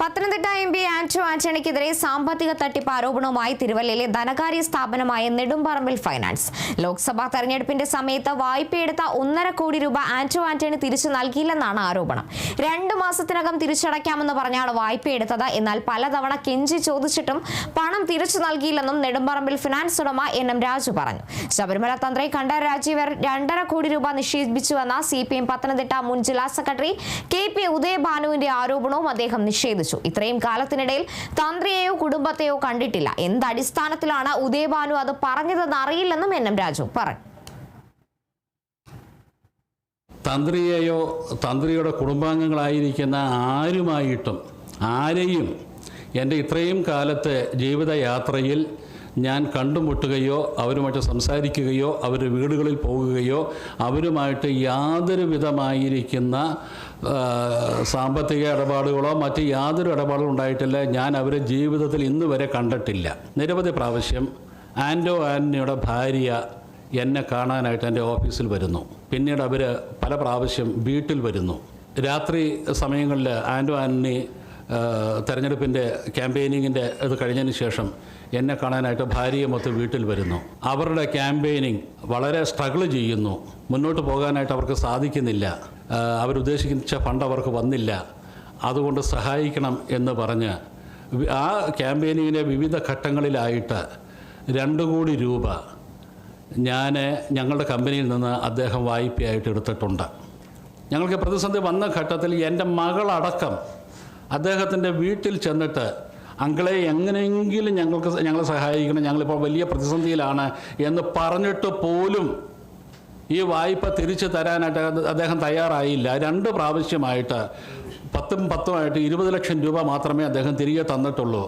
Pathanamthitta MP. Anto ആന്റണിക്കെതിരെ സാമ്പത്തിക തട്ടിപ്പ് ആരോപണവുമായി തിരുവല്ലയിലെ ധനകാര്യ സ്ഥാപനമായ നെടുമ്പറമ്പിൽ ഫൈനാൻസ്. ലോക്സഭാ തെരഞ്ഞെടുപ്പിന്റെ സമയത്ത് വായ്പയെടുത്ത 1.5 കോടി രൂപ ആന്റോ ആന്റണി തിരിച്ചു നൽകിയില്ലെന്നാണ് ആരോപണം. 2 മാസത്തിനകം തിരിച്ചടയ്ക്കാമെന്ന് പറഞ്ഞാണ് വായ്പയെടുത്തത്. എന്നാൽ പലതവണ കെഞ്ചി ചോദിച്ചിട്ടും പണം തിരിച്ചു നൽകിയില്ലെന്നും നെടുമ്പറമ്പിൽ ഫിനാൻസ് ഉടമ എൻ.എം. രാജു പറഞ്ഞു. ശബരിമല തന്ത്രി കണ്ഠരര് രാജീവർ 2.5 കോടി രൂപ നിക്ഷേപിച്ചുവെന്ന CPM പത്തനംതിട്ട മുൻ ജില്ലാ സെക്രട്ടറി KP ഉദയഭാനുവിന്റെ ആരോപണവും അദ്ദേഹം നിഷേധിച്ചു. ഇത്രയും കാലത്തിനിടയിൽ തന്ത്രിയെയോ കുടുംബത്തെയോ കണ്ടിട്ടില്ല. എന്തടിസ്ഥാനത്തിലാണ് ഉദയഭാനു അത് പറഞ്ഞതെന്ന് അറിയില്ലെന്നും എൻ.എം. രാജു പറഞ്ഞു. തന്ത്രിയെയോ തന്ത്രിയുടെ കുടുംബാംഗങ്ങളായിരിക്കുന്ന ആരെയും എൻ്റെ ഇത്രയും കാലത്തെ ജീവിതയാത്രയിൽ ഞാൻ കണ്ടുമുട്ടുകയോ അവരുമായിട്ട് സംസാരിക്കുകയോ അവരുടെ വീടുകളിൽ പോകുകയോ അവരുമായിട്ട് യാതൊരു വിധമായിരിക്കുന്ന സാമ്പത്തിക ഇടപാടുകളോ മറ്റ് യാതൊരു ഇടപാടുകളും ഉണ്ടായിട്ടില്ല. ഞാൻ അവരെ ജീവിതത്തിൽ ഇന്ന് വരെ കണ്ടിട്ടില്ല. നിരവധി പ്രാവശ്യം ആന്റോ ആന്റണിയുടെ ഭാര്യ എന്നെ കാണാനായിട്ട് എൻ്റെ ഓഫീസിൽ വരുന്നു. പിന്നീട് അവർ പല പ്രാവശ്യം വീട്ടിൽ വരുന്നു. രാത്രി സമയങ്ങളിൽ ആന്റോ ആന്റണി തെരഞ്ഞെടുപ്പിൻ്റെ ക്യാമ്പയിനിങ്ങിൻ്റെ ഇത് കഴിഞ്ഞതിന് ശേഷം എന്നെ കാണാനായിട്ട് ഭാര്യയുമൊത്ത് വീട്ടിൽ വരുന്നു. അവരുടെ ക്യാമ്പയിനിങ് വളരെ സ്ട്രഗിൾ ചെയ്യുന്നു. മുന്നോട്ട് പോകാനായിട്ട് അവർക്ക് സാധിക്കുന്നില്ല. അവരുദ്ദേശിച്ച ഫണ്ട് അവർക്ക് വന്നില്ല. അതുകൊണ്ട് സഹായിക്കണം എന്ന് പറഞ്ഞ് ആ ക്യാമ്പയിനിങ്ങിൻ്റെ വിവിധ ഘട്ടങ്ങളിലായിട്ട് 2 കോടി രൂപ ഞങ്ങളുടെ കമ്പനിയിൽ നിന്ന് അദ്ദേഹം വായ്പയായിട്ട് എടുത്തിട്ടുണ്ട്. ഞങ്ങൾക്ക് പ്രതിസന്ധി വന്ന ഘട്ടത്തിൽ എൻ്റെ മകളടക്കം അദ്ദേഹത്തിൻ്റെ വീട്ടിൽ ചെന്നിട്ട് അങ്കിളെ എങ്ങനെയെങ്കിലും ഞങ്ങളെ സഹായിക്കണം, ഞങ്ങളിപ്പോൾ വലിയ പ്രതിസന്ധിയിലാണ് എന്ന് പറഞ്ഞിട്ട് പോലും ഈ വായ്പ തിരിച്ചു തരാനായിട്ട് അദ്ദേഹം തയ്യാറായില്ല. 2 പ്രാവശ്യമായിട്ട് 10 20 ലക്ഷം രൂപ മാത്രമേ അദ്ദേഹം തിരികെ തന്നിട്ടുള്ളൂ.